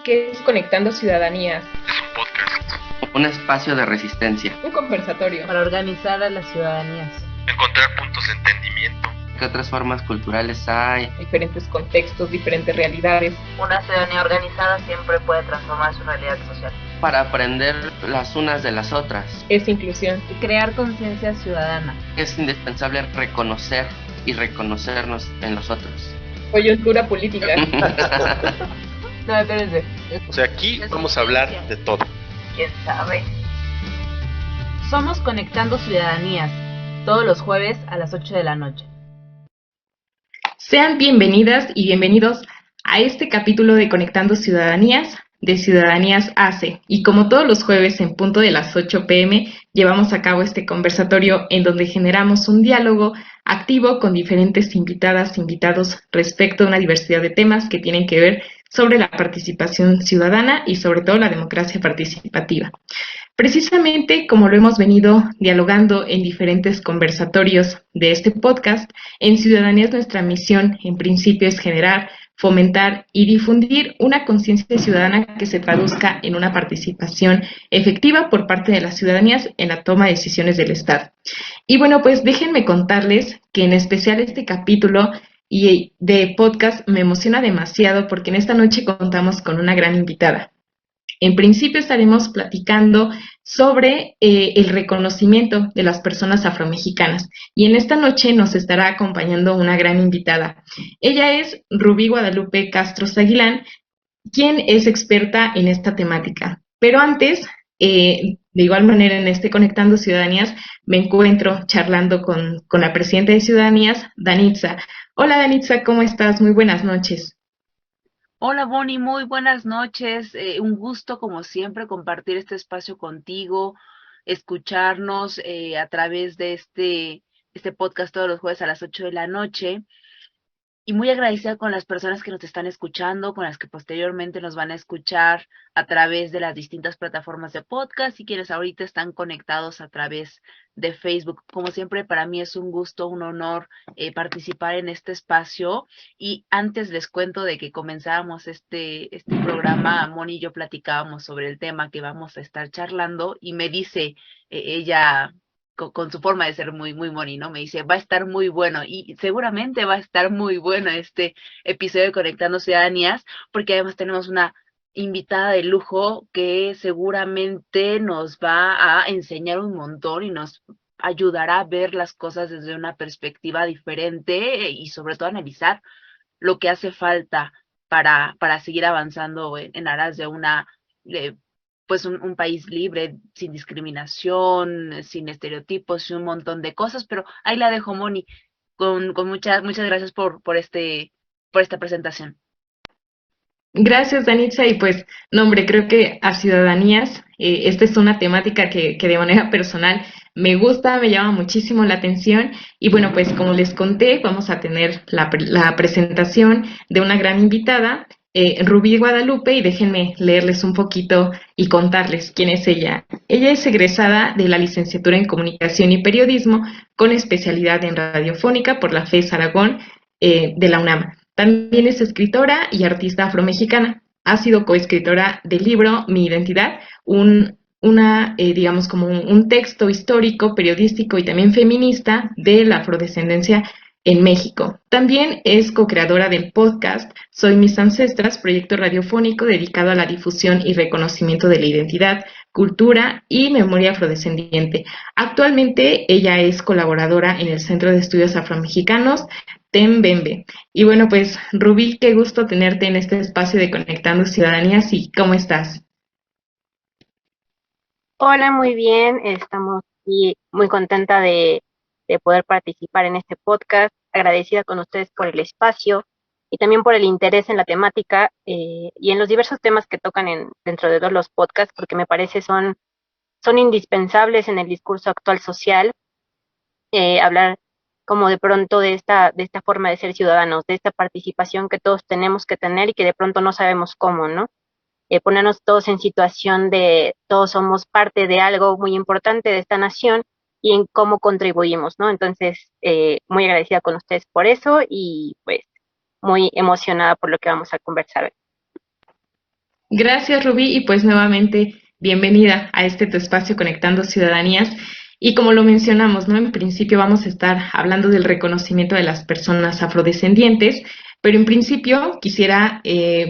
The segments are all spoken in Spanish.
¿Qué es Conectando Ciudadanías? Es un podcast. Un espacio de resistencia. Un conversatorio. Para organizar a las ciudadanías. Encontrar puntos de entendimiento. ¿Qué otras formas culturales hay? Diferentes contextos, diferentes realidades. Una ciudadanía organizada siempre puede transformar su realidad social. Para aprender las unas de las otras. Es inclusión. Y crear conciencia ciudadana. Es indispensable reconocer y reconocernos en los otros. Coyuntura política. No, espérense. O sea, aquí vamos a hablar de todo. ¿Quién sabe? Somos Conectando Ciudadanías, todos los jueves a las 8 de la noche. Sean bienvenidas y bienvenidos a este capítulo de Conectando Ciudadanías, de Ciudadanías ACE. Y como todos los jueves en punto de las 8 p.m. llevamos a cabo este conversatorio en donde generamos un diálogo activo con diferentes invitadas, invitados respecto a una diversidad de temas que tienen que ver sobre la participación ciudadana y sobre todo la democracia participativa. Precisamente como lo hemos venido dialogando en diferentes conversatorios de este podcast, en Ciudadanía nuestra misión en principio es generar, fomentar y difundir una conciencia ciudadana que se traduzca en una participación efectiva por parte de las ciudadanías en la toma de decisiones del Estado. Y bueno, pues déjenme contarles que en especial este capítulo y de podcast me emociona demasiado porque en esta noche contamos con una gran invitada. En principio estaremos platicando sobre el reconocimiento de las personas afromexicanas y en esta noche nos estará acompañando una gran invitada. Ella es Rubí Guadalupe Castro Aguilán, quien es experta en esta temática. Pero antes, de igual manera en este Conectando Ciudadanías, me encuentro charlando con la presidenta de Ciudadanías, Danitza. Hola Danitza, ¿cómo estás? Muy buenas noches. Hola Bonnie, muy buenas noches. Un gusto como siempre compartir este espacio contigo, escucharnos a través de este podcast todos los jueves a las 8 de la noche. Y muy agradecida con las personas que nos están escuchando, con las que posteriormente nos van a escuchar a través de las distintas plataformas de podcast y quienes ahorita están conectados a través de Facebook. Como siempre, para mí es un gusto, un honor participar en este espacio. Y antes les cuento de que comenzáramos este programa, Moni y yo platicábamos sobre el tema que vamos a estar charlando y me dice ella con su forma de ser muy Moni, ¿no? Me dice, va a estar muy bueno y seguramente va a estar muy bueno este episodio de Conectando Ciudadanías porque además tenemos una invitada de lujo que seguramente nos va a enseñar un montón y nos ayudará a ver las cosas desde una perspectiva diferente y sobre todo analizar lo que hace falta para seguir avanzando en aras de una pues un país libre, sin discriminación, sin estereotipos y un montón de cosas, pero ahí la dejo, Moni, con muchas gracias por esta presentación. Gracias, Danitza. Y pues, no, hombre, creo que a Ciudadanías, esta es una temática que de manera personal me gusta, me llama muchísimo la atención. Y bueno, pues como les conté, vamos a tener la presentación de una gran invitada, Rubí Guadalupe, y déjenme leerles un poquito y contarles quién es ella. Ella es egresada de la licenciatura en Comunicación y Periodismo con especialidad en Radiofónica por la FES Aragón de la UNAM. También es escritora y artista afromexicana. Ha sido coescritora del libro Mi Identidad, digamos como un texto histórico, periodístico y también feminista de la afrodescendencia en México. También es co-creadora del podcast Soy Mis Ancestras, proyecto radiofónico dedicado a la difusión y reconocimiento de la identidad, cultura y memoria afrodescendiente. Actualmente ella es colaboradora en el Centro de Estudios Afromexicanos Tembembe. Y bueno, pues Rubí, qué gusto tenerte en este espacio de Conectando Ciudadanías y ¿cómo estás? Hola, muy bien. Estamos muy contenta de poder participar en este podcast. Agradecida con ustedes por el espacio y también por el interés en la temática y en los diversos temas que tocan dentro de todos los podcasts, porque me parece son indispensables en el discurso actual social. Hablar como de pronto de esta forma de ser ciudadanos, de esta participación que todos tenemos que tener y que de pronto no sabemos cómo, ¿no? Ponernos todos en situación de todos somos parte de algo muy importante de esta nación y en cómo contribuimos, ¿no? Entonces, muy agradecida con ustedes por eso y pues muy emocionada por lo que vamos a conversar. Gracias, Rubí, y pues nuevamente bienvenida a este tu espacio Conectando Ciudadanías. Y como lo mencionamos, ¿no? En principio vamos a estar hablando del reconocimiento de las personas afrodescendientes, pero en principio quisiera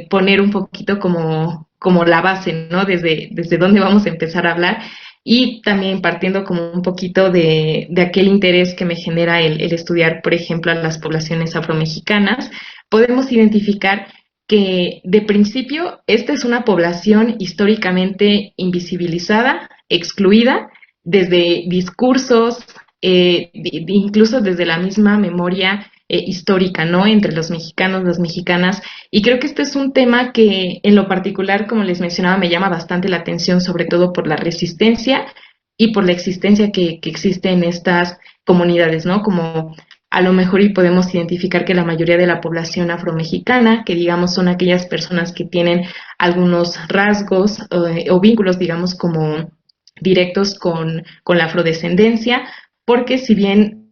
poner un poquito como la base, ¿no? Desde dónde vamos a empezar a hablar y también partiendo como un poquito de aquel interés que me genera el estudiar, por ejemplo, a las poblaciones afromexicanas, podemos identificar que de principio esta es una población históricamente invisibilizada, excluida, desde discursos, incluso desde la misma memoria histórica, ¿no? Entre los mexicanos, las mexicanas. Y creo que este es un tema que en lo particular, como les mencionaba, me llama bastante la atención, sobre todo por la resistencia y por la existencia que existe en estas comunidades, ¿no? Como a lo mejor y podemos identificar que la mayoría de la población afromexicana, que digamos son aquellas personas que tienen algunos rasgos o vínculos, digamos, como directos con la afrodescendencia, porque si bien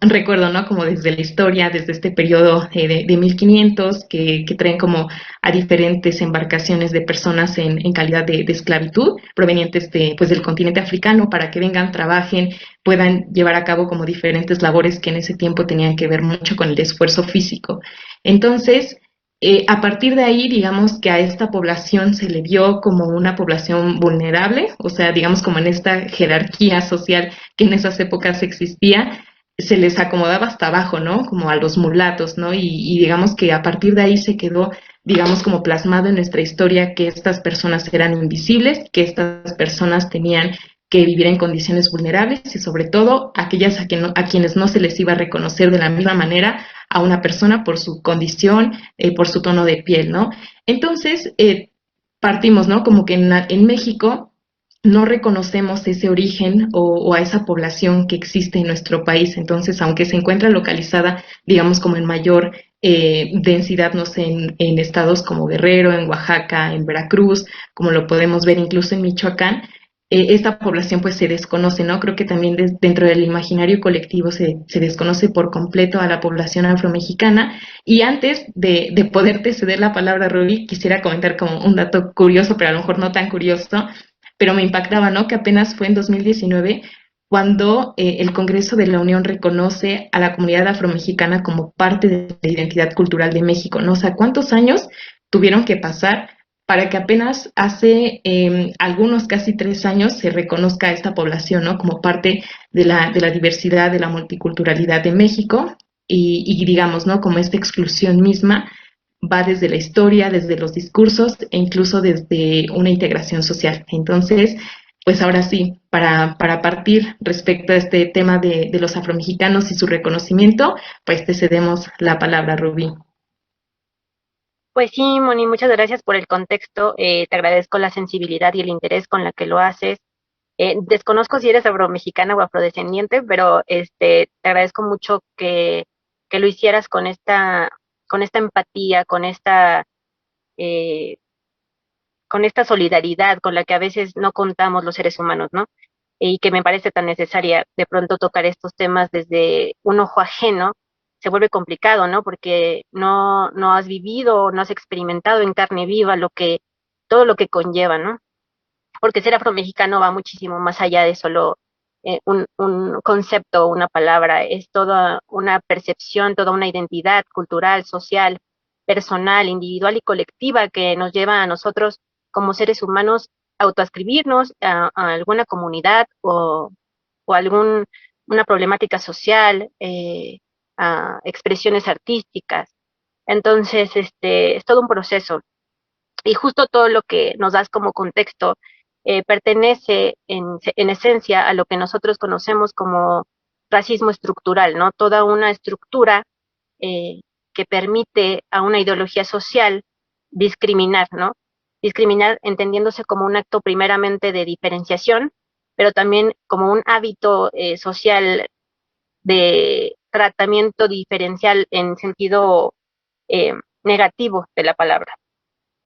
recuerdo, ¿no? Como desde la historia, desde este periodo de 1500, que traen como a diferentes embarcaciones de personas en calidad de esclavitud, provenientes pues, del continente africano, para que vengan, trabajen, puedan llevar a cabo como diferentes labores que en ese tiempo tenían que ver mucho con el esfuerzo físico. Entonces, a partir de ahí, digamos que a esta población se le vio como una población vulnerable, o sea, digamos como en esta jerarquía social que en esas épocas existía, se les acomodaba hasta abajo, ¿no? Como a los mulatos, ¿no? Y digamos que a partir de ahí se quedó, digamos, como plasmado en nuestra historia que estas personas eran invisibles, que estas personas tenían que vivir en condiciones vulnerables y sobre todo aquellas a quienes no se les iba a reconocer de la misma manera a una persona por su condición, por su tono de piel, ¿no? Entonces, partimos, ¿no? Como que en México no reconocemos ese origen o, a esa población que existe en nuestro país. Entonces, aunque se encuentra localizada, digamos, como en mayor densidad, no sé, en estados como Guerrero, en Oaxaca, en Veracruz, como lo podemos ver incluso en Michoacán, esta población pues se desconoce, ¿no? Creo que también dentro del imaginario colectivo se desconoce por completo a la población afromexicana. Y antes de poderte ceder la palabra, Rubí, quisiera comentar como un dato curioso, pero a lo mejor no tan curioso, pero me impactaba, ¿no? Que apenas fue en 2019 cuando el Congreso de la Unión reconoce a la comunidad afromexicana como parte de la identidad cultural de México, ¿no? O sea, ¿cuántos años tuvieron que pasar para que apenas hace algunos casi 3 años se reconozca a esta población, ¿no? Como parte de la diversidad, de la multiculturalidad de México y digamos, ¿no? Como esta exclusión misma va desde la historia, desde los discursos e incluso desde una integración social. Entonces, pues ahora sí, para partir respecto a este tema de los afromexicanos y su reconocimiento, pues te cedemos la palabra, Rubí. Pues sí, Moni, muchas gracias por el contexto. Te agradezco la sensibilidad y el interés con la que lo haces. Desconozco si eres afromexicana o afrodescendiente, pero te agradezco mucho que lo hicieras con esta empatía, eh, con esta solidaridad con la que a veces no contamos los seres humanos, ¿no? Y que me parece tan necesaria de pronto tocar estos temas desde un ojo ajeno, se vuelve complicado, ¿no? Porque no has vivido, no has experimentado en carne viva todo lo que conlleva, ¿no? Porque ser afromexicano va muchísimo más allá de solo un concepto, una palabra, es toda una percepción, toda una identidad cultural, social, personal, individual y colectiva que nos lleva a nosotros como seres humanos autoascribirnos a alguna comunidad o una problemática social, a expresiones artísticas. Entonces, es todo un proceso. Y justo todo lo que nos das como contexto pertenece en esencia a lo que nosotros conocemos como racismo estructural, ¿no? Toda una estructura eh, que permite a una ideología social discriminar, ¿no? Discriminar entendiéndose como un acto primeramente de diferenciación, pero también como un hábito social de tratamiento diferencial en sentido eh, negativo de la palabra.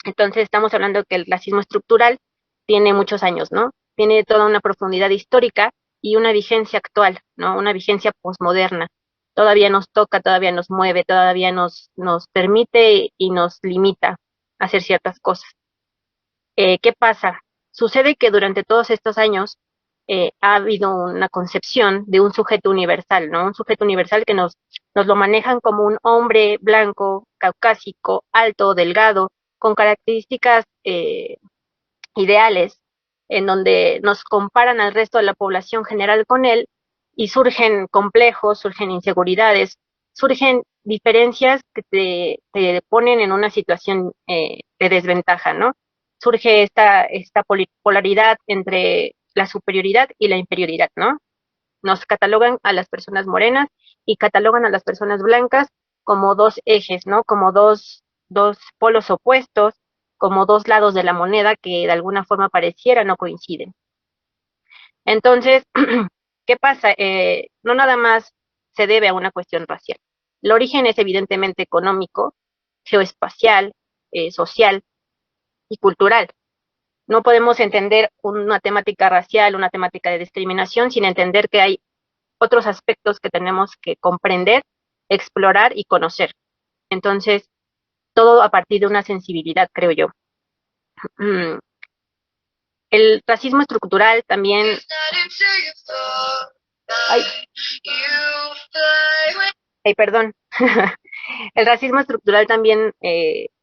Entonces estamos hablando que el racismo estructural tiene muchos años, ¿no? Tiene toda una profundidad histórica y una vigencia actual, ¿no? Una vigencia posmoderna. Todavía nos toca, todavía nos mueve, todavía nos permite y nos limita hacer ciertas cosas. ¿Qué pasa? Sucede que durante todos estos años ha habido una concepción de un sujeto universal, ¿no? Un sujeto universal que nos lo manejan como un hombre blanco, caucásico, alto, delgado, con características ideales, en donde nos comparan al resto de la población general con él y surgen complejos, surgen inseguridades, surgen diferencias que te ponen en una situación de desventaja, ¿no? Surge esta polaridad entre la superioridad y la inferioridad, ¿no? Nos catalogan a las personas morenas y catalogan a las personas blancas como dos ejes, ¿no? Como dos polos opuestos, como dos lados de la moneda que de alguna forma pareciera no coinciden. Entonces, ¿qué pasa? No nada más se debe a una cuestión racial. El origen es evidentemente económico, geoespacial, social y cultural. No podemos entender una temática racial, una temática de discriminación sin entender que hay otros aspectos que tenemos que comprender, explorar y conocer. Entonces, todo a partir de una sensibilidad, creo yo. El racismo estructural también... Ay, perdón. El racismo estructural también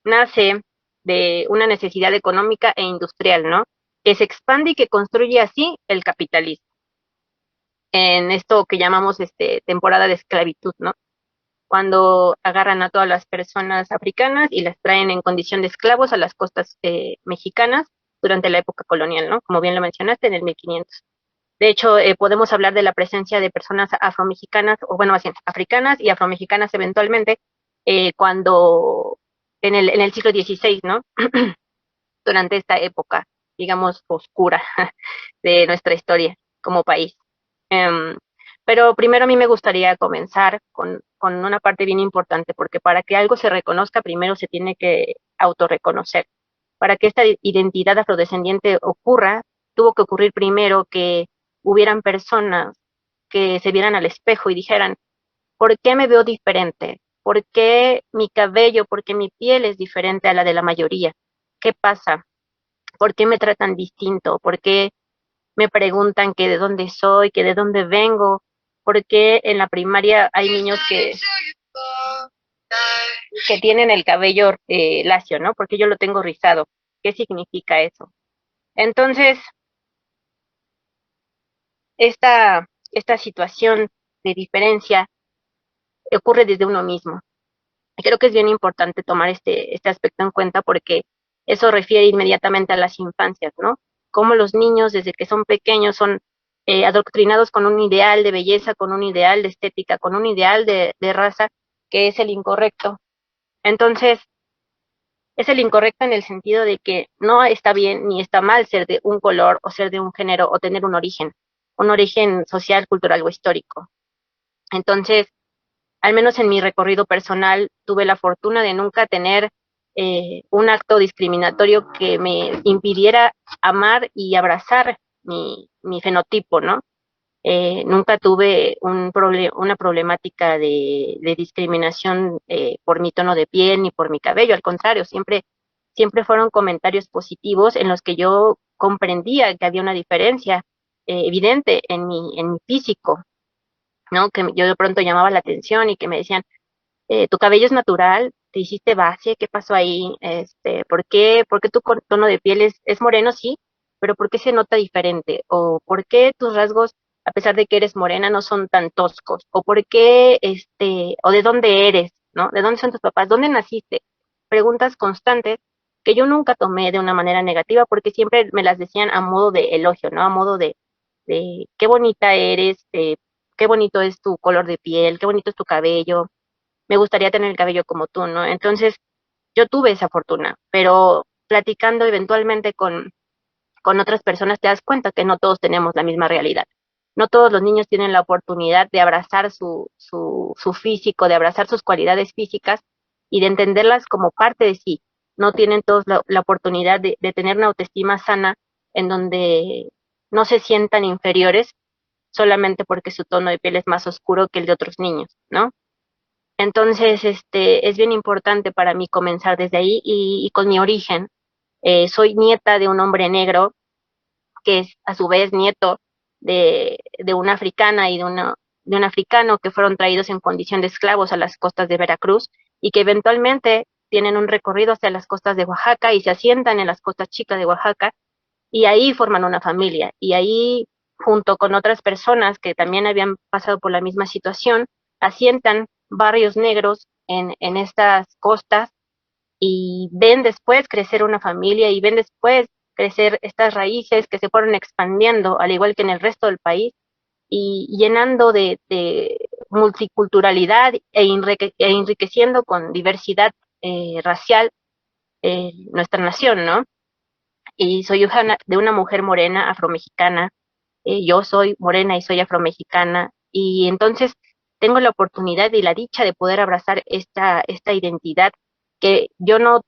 nace de una necesidad económica e industrial, ¿no? Que se expande y que construye así el capitalismo. En esto que llamamos temporada de esclavitud, ¿no? Cuando agarran a todas las personas africanas y las traen en condición de esclavos a las costas mexicanas durante la época colonial, ¿no? Como bien lo mencionaste, en el 1500. De hecho, podemos hablar de la presencia de personas afromexicanas, o bueno, más bien, africanas y afromexicanas eventualmente, cuando en el siglo XVI, ¿no? Durante esta época, digamos, oscura de nuestra historia como país. Pero primero a mí me gustaría comenzar con una parte bien importante, porque para que algo se reconozca, primero se tiene que autorreconocer. Para que esta identidad afrodescendiente ocurra, tuvo que ocurrir primero que hubieran personas que se vieran al espejo y dijeran, ¿por qué me veo diferente? ¿Por qué mi cabello, por qué mi piel es diferente a la de la mayoría? ¿Qué pasa? ¿Por qué me tratan distinto? ¿Por qué me preguntan que de dónde soy, que de dónde vengo? ¿Por qué en la primaria hay niños que tienen el cabello lacio, ¿no? Porque yo lo tengo rizado. ¿Qué significa eso? Entonces, esta situación de diferencia ocurre desde uno mismo. Y creo que es bien importante tomar este aspecto en cuenta porque eso refiere inmediatamente a las infancias, ¿no? Cómo los niños desde que son pequeños son adoctrinados con un ideal de belleza, con un ideal de estética, con un ideal de raza que es el incorrecto. Entonces, es el incorrecto en el sentido de que no está bien ni está mal ser de un color o ser de un género o tener un origen social, cultural o histórico. Entonces, al menos en mi recorrido personal, tuve la fortuna de nunca tener un acto discriminatorio que me impidiera amar y abrazar mi fenotipo, ¿no? Nunca tuve una problemática de discriminación por mi tono de piel ni por mi cabello, al contrario, siempre fueron comentarios positivos en los que yo comprendía que había una diferencia evidente en mi físico, ¿no? Que yo de pronto llamaba la atención y que me decían, tu cabello es natural, te hiciste base, ¿qué pasó ahí? ¿Por qué tu tono de piel es moreno? Sí, pero ¿por qué se nota diferente? ¿O por qué tus rasgos, a pesar de que eres morena, no son tan toscos? ¿O por qué, o de dónde eres, ¿no? ¿De dónde son tus papás? ¿Dónde naciste? Preguntas constantes que yo nunca tomé de una manera negativa porque siempre me las decían a modo de elogio, ¿no? A modo de qué bonita eres, qué bonito es tu color de piel, qué bonito es tu cabello, me gustaría tener el cabello como tú, ¿no? Entonces, yo tuve esa fortuna, pero platicando eventualmente con otras personas te das cuenta que no todos tenemos la misma realidad. No todos los niños tienen la oportunidad de abrazar su físico, de abrazar sus cualidades físicas y de entenderlas como parte de sí. No tienen todos la oportunidad de tener una autoestima sana en donde no se sientan inferiores solamente porque su tono de piel es más oscuro que el de otros niños, ¿no? Entonces, es bien importante para mí comenzar desde ahí y con mi origen. Soy nieta de un hombre negro que es a su vez nieto de una africana y de un africano que fueron traídos en condición de esclavos a las costas de Veracruz y que eventualmente tienen un recorrido hacia las costas de Oaxaca y se asientan en las costas chicas de Oaxaca y ahí forman una familia y ahí junto con otras personas que también habían pasado por la misma situación, asientan barrios negros en estas costas y ven después crecer una familia y ven después crecer estas raíces que se fueron expandiendo, al igual que en el resto del país, y llenando de multiculturalidad e enriqueciendo con diversidad racial nuestra nación, ¿no? Y soy hija de una mujer morena afromexicana, yo soy morena y soy afromexicana, y entonces tengo la oportunidad y la dicha de poder abrazar esta identidad que yo no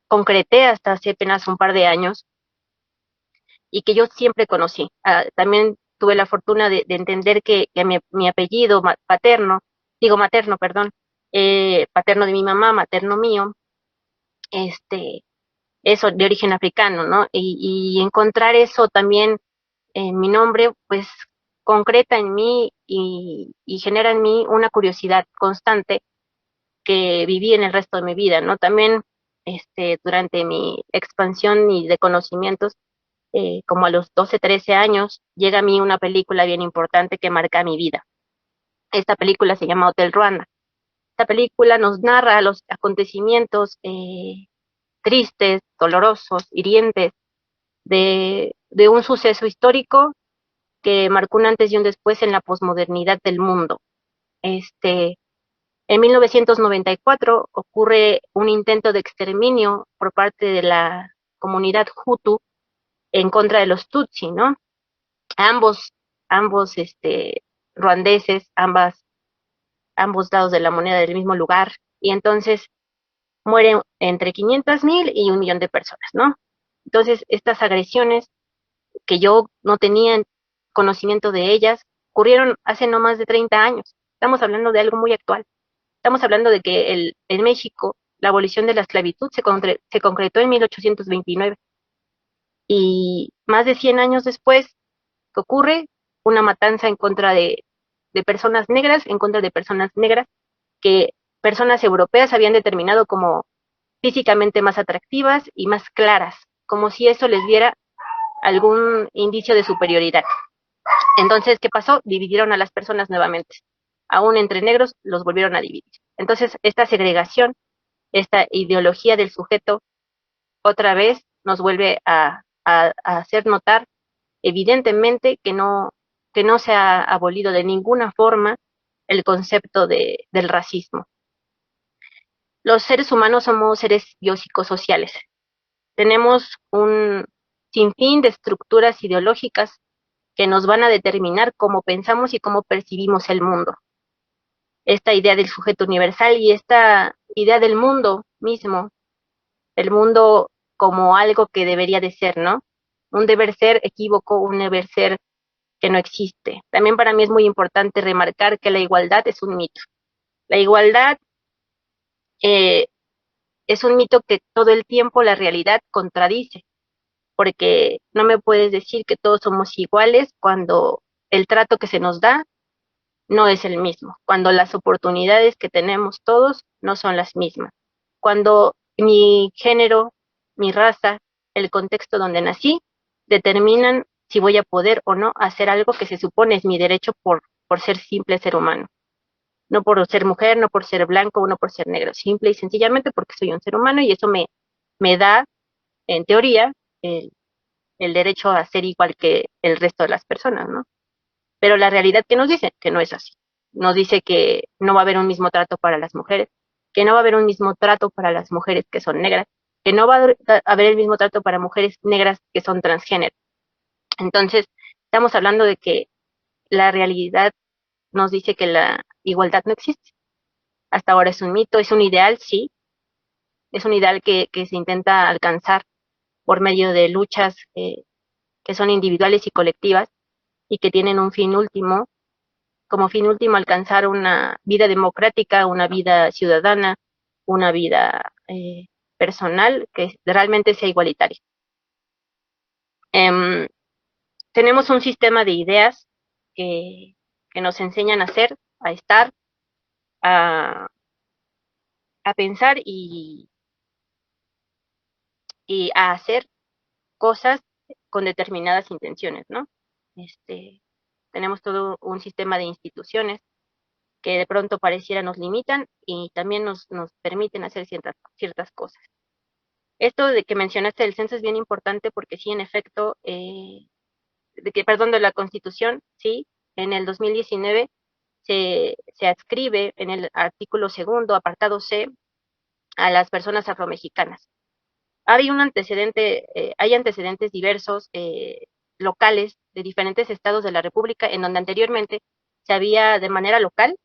concreté hasta hace apenas un par de años y que yo siempre conocí. También tuve la fortuna de entender que mi apellido paterno, digo materno, perdón, paterno de mi mamá, materno mío, eso de origen africano, ¿no? Y encontrar eso también en mi nombre, pues concreta en mí y genera en mí una curiosidad constante que viví en el resto de mi vida, ¿no? También durante mi expansión y de conocimientos, como a los 12, 13 años, llega a mí una película bien importante que marca mi vida. Esta película se llama Hotel Ruanda. Esta película nos narra los acontecimientos tristes, dolorosos, hirientes de un suceso histórico que marcó un antes y un después en la posmodernidad del mundo. En 1994 ocurre un intento de exterminio por parte de la comunidad Hutu en contra de los Tutsi, ¿no? Ambos, ambos ruandeses, ambos lados de la moneda del mismo lugar, y entonces mueren entre 500,000 y 1,000,000 de personas, ¿no? Entonces, estas agresiones que yo no tenía conocimiento de ellas ocurrieron hace no más de 30 años. Estamos hablando de algo muy actual. Estamos hablando de que en México la abolición de la esclavitud se concretó en 1829 y más de 100 años después que ocurre una matanza en contra de personas negras, en contra de personas negras que personas europeas habían determinado como físicamente más atractivas y más claras, como si eso les diera algún indicio de superioridad. Entonces, ¿qué pasó? Dividieron a las personas nuevamente. Aún entre negros los volvieron a dividir. Entonces, esta segregación, esta ideología del sujeto, otra vez nos vuelve a hacer notar evidentemente que no se ha abolido de ninguna forma el concepto del racismo. Los seres humanos somos seres biopsicosociales. Tenemos un sinfín de estructuras ideológicas que nos van a determinar cómo pensamos y cómo percibimos el mundo. Esta idea del sujeto universal y esta idea del mundo mismo, el mundo como algo que debería de ser, ¿no? Un deber ser equívoco, un deber ser que no existe. También para mí es muy importante remarcar que la igualdad es un mito. La igualdad es un mito que todo el tiempo la realidad contradice, porque no me puedes decir que todos somos iguales cuando el trato que se nos da no es el mismo, cuando las oportunidades que tenemos todos no son las mismas, cuando mi género, mi raza, el contexto donde nací, determinan si voy a poder o no hacer algo que se supone es mi derecho por ser simple ser humano. No por ser mujer, no por ser blanco, no por ser negro, simple y sencillamente porque soy un ser humano y eso me da, en teoría, el derecho a ser igual que el resto de las personas, ¿no? Pero la realidad que nos dice que no es así. Nos dice que no va a haber un mismo trato para las mujeres, que no va a haber un mismo trato para las mujeres que son negras, que no va a haber el mismo trato para mujeres negras que son transgénero. Entonces, estamos hablando de que la realidad nos dice que la igualdad no existe. Hasta ahora es un mito, es un ideal, sí, es un ideal que se intenta alcanzar por medio de luchas que son individuales y colectivas y que tienen un fin último como fin último alcanzar una vida democrática, una vida ciudadana, una vida personal que realmente sea igualitaria. Em, Tenemos un sistema de ideas que, que nos enseñan a ser, a estar, a, a pensar y a hacer cosas con determinadas intenciones, ¿no? Tenemos todo un sistema de instituciones que de pronto pareciera nos limitan y también nos permiten hacer ciertas cosas. Esto de que mencionaste del censo es bien importante porque sí, en efecto, de la Constitución, sí, en el 2019 se adscribe en el artículo segundo, apartado C, a las personas afromexicanas. Hay antecedentes diversos locales de diferentes estados de la República en donde anteriormente de manera local,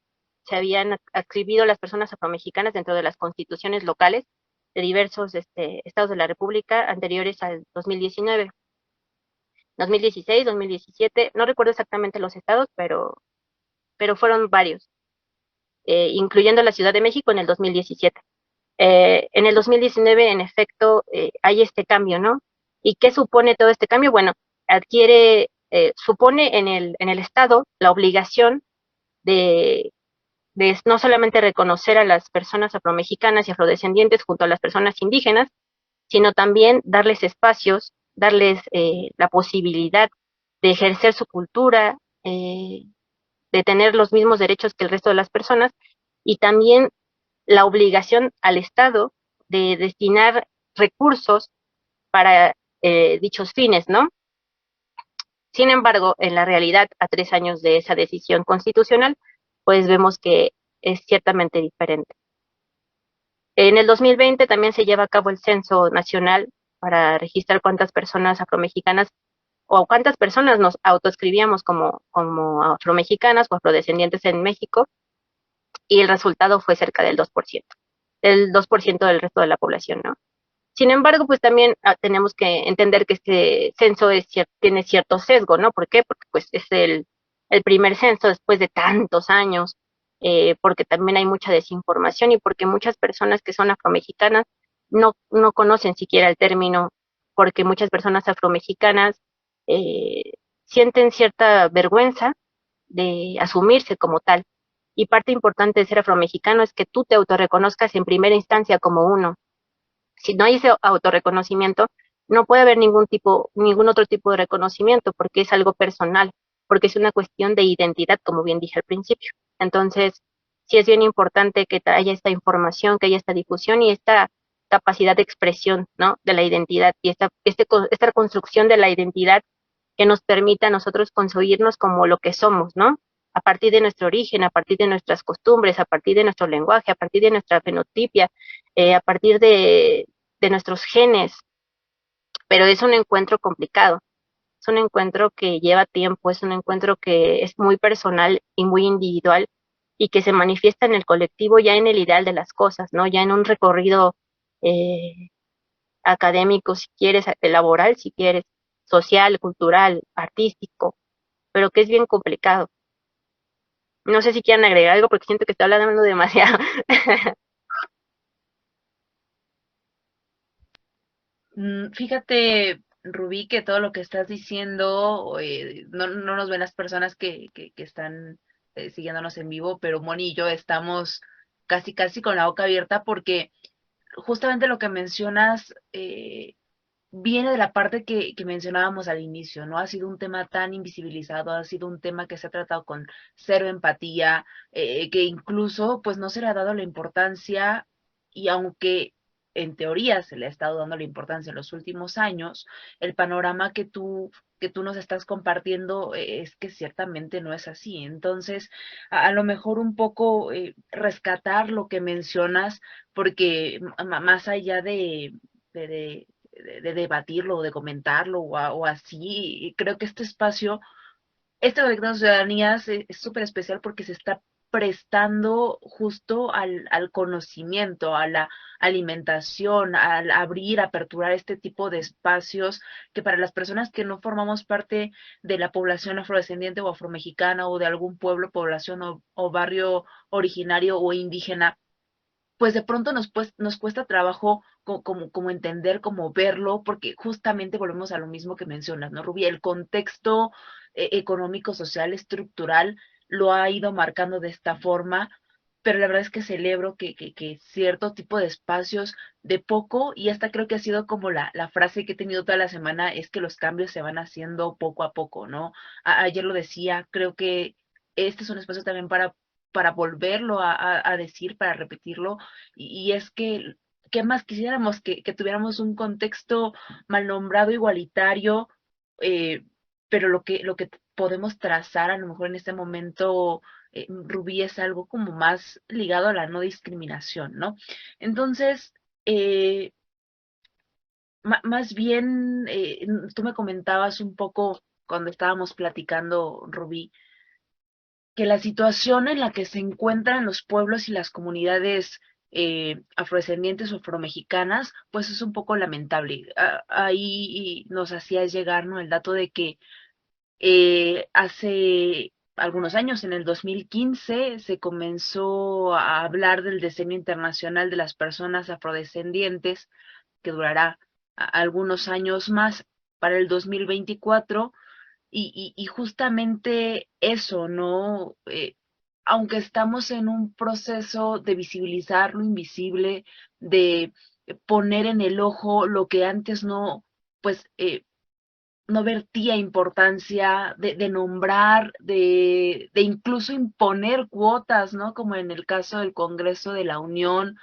se habían adscribido las personas afromexicanas dentro de las constituciones locales de diversos estados de la República anteriores al 2019. 2016, 2017, no recuerdo exactamente los estados, pero fueron varios, incluyendo la Ciudad de México en el 2017. En el 2019, en efecto, hay este cambio, ¿no? ¿Y qué supone todo este cambio? Bueno, supone en el Estado la obligación de, de no solamente reconocer a las personas afromexicanas y afrodescendientes junto a las personas indígenas, sino también darles espacios, darles la posibilidad de ejercer su cultura, de tener los mismos derechos que el resto de las personas y también la obligación al Estado de destinar recursos para dichos fines, ¿no? Sin embargo, en la realidad, a 3 años de esa decisión constitucional, pues vemos que es ciertamente diferente. En el 2020 también se lleva a cabo el censo nacional para registrar cuántas personas afromexicanas o cuántas personas nos autoescribíamos como afromexicanas o afrodescendientes en México, y el resultado fue cerca del 2%, del 2% del resto de la población, ¿no? Sin embargo, pues también tenemos que entender que este censo tiene cierto sesgo, ¿no? ¿Por qué? Porque pues es el primer censo después de tantos años, porque también hay mucha desinformación y porque muchas personas que son afromexicanas no conocen siquiera el término, porque muchas personas afromexicanas eh, sienten cierta vergüenza de asumirse como tal. Y parte importante de ser afromexicano es que tú te autorreconozcas en primera instancia como uno. Si no hay ese autorreconocimiento, no puede haber ningún otro tipo de reconocimiento, porque es algo personal, porque es una cuestión de identidad, como bien dije al principio. Entonces, sí es bien importante que haya esta información, que haya esta difusión y esta capacidad de expresión, ¿no? De la identidad y esta construcción de la identidad que nos permita a nosotros concebirnos como lo que somos, ¿no? A partir de nuestro origen, a partir de nuestras costumbres, a partir de nuestro lenguaje, a partir de nuestra fenotipia, a partir de nuestros genes, pero es un encuentro complicado, es un encuentro que lleva tiempo, es un encuentro que es muy personal y muy individual y que se manifiesta en el colectivo ya en el ideal de las cosas, ¿no? Ya en un recorrido eh, académico, si quieres, laboral, si quieres, social, cultural, artístico, pero que es bien complicado. No sé si quieren agregar algo porque siento que estoy hablando demasiado. Fíjate, Rubí, que todo lo que estás diciendo, no nos ven las personas que están siguiéndonos en vivo, pero Moni y yo estamos casi, casi con la boca abierta porque justamente lo que mencionas viene de la parte que mencionábamos al inicio, ¿no? Ha sido un tema tan invisibilizado, ha sido un tema que se ha tratado con cero empatía, que incluso pues no se le ha dado la importancia y aunque en teoría se le ha estado dando la importancia en los últimos años, el panorama que tú nos estás compartiendo es que ciertamente no es así. Entonces, a lo mejor un poco rescatar lo que mencionas, porque más allá de, de debatirlo o de comentarlo o así. Y creo que este espacio, este Conectando Ciudadanías es súper especial porque se está prestando justo al conocimiento, a la alimentación, al abrir, aperturar este tipo de espacios que para las personas que no formamos parte de la población afrodescendiente o afromexicana o de algún pueblo, población o barrio originario o indígena, pues de pronto nos cuesta trabajo como entender, como verlo, porque justamente volvemos a lo mismo que mencionas, ¿no, Rubí? El contexto económico, social, estructural lo ha ido marcando de esta forma, pero la verdad es que celebro que cierto tipo de espacios de poco, y esta creo que ha sido como la frase que he tenido toda la semana, es que los cambios se van haciendo poco a poco, ¿no? Ayer lo decía, creo que este es un espacio también para volverlo a decir, para repetirlo, y es que, ¿qué más quisiéramos? Que tuviéramos un contexto mal nombrado igualitario, eh, pero lo que podemos trazar a lo mejor en este momento, Rubí, es algo como más ligado a la no discriminación, ¿no? Entonces, eh, más bien, tú me comentabas un poco cuando estábamos platicando, Rubí, que la situación en la que se encuentran los pueblos y las comunidades afrodescendientes o afromexicanas, pues es un poco lamentable. Ahí nos hacía llegar, ¿no?, el dato de que hace algunos años, en el 2015, se comenzó a hablar del Decenio Internacional de las Personas Afrodescendientes, que durará algunos años más para el 2024, y justamente eso, ¿no? Aunque estamos en un proceso de visibilizar lo invisible, de poner en el ojo lo que antes no, pues, no vertía importancia, de nombrar, de incluso imponer cuotas, ¿no? Como en el caso del Congreso de la Unión,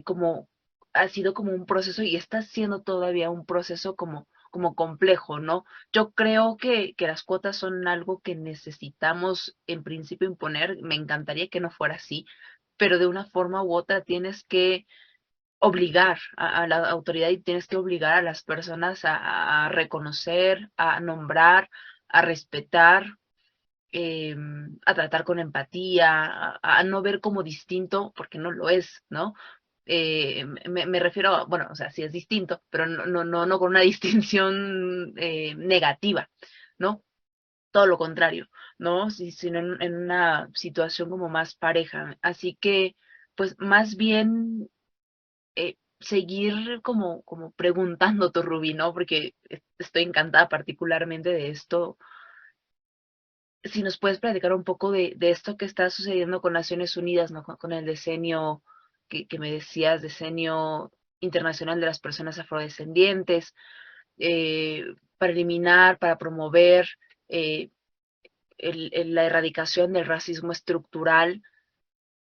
como ha sido como un proceso y está siendo todavía un proceso como complejo, ¿no? Yo creo que las cuotas son algo que necesitamos en principio imponer. Me encantaría que no fuera así, pero de una forma u otra tienes que obligar a la autoridad y tienes que obligar a las personas a reconocer, a nombrar, a respetar, a tratar con empatía, a no ver como distinto, porque no lo es, ¿no? Me refiero a, bueno, o sea, sí es distinto, pero no con una distinción negativa, ¿no? Todo lo contrario, ¿no? Sino en una situación como más pareja. Así que, pues más bien seguir como preguntándote, Rubí, ¿no? Porque estoy encantada particularmente de esto. Si nos puedes platicar un poco de esto que está sucediendo con Naciones Unidas, ¿no? Con el decenio que me decías, decenio internacional de las personas afrodescendientes, para eliminar, para promover eh, la erradicación del racismo estructural.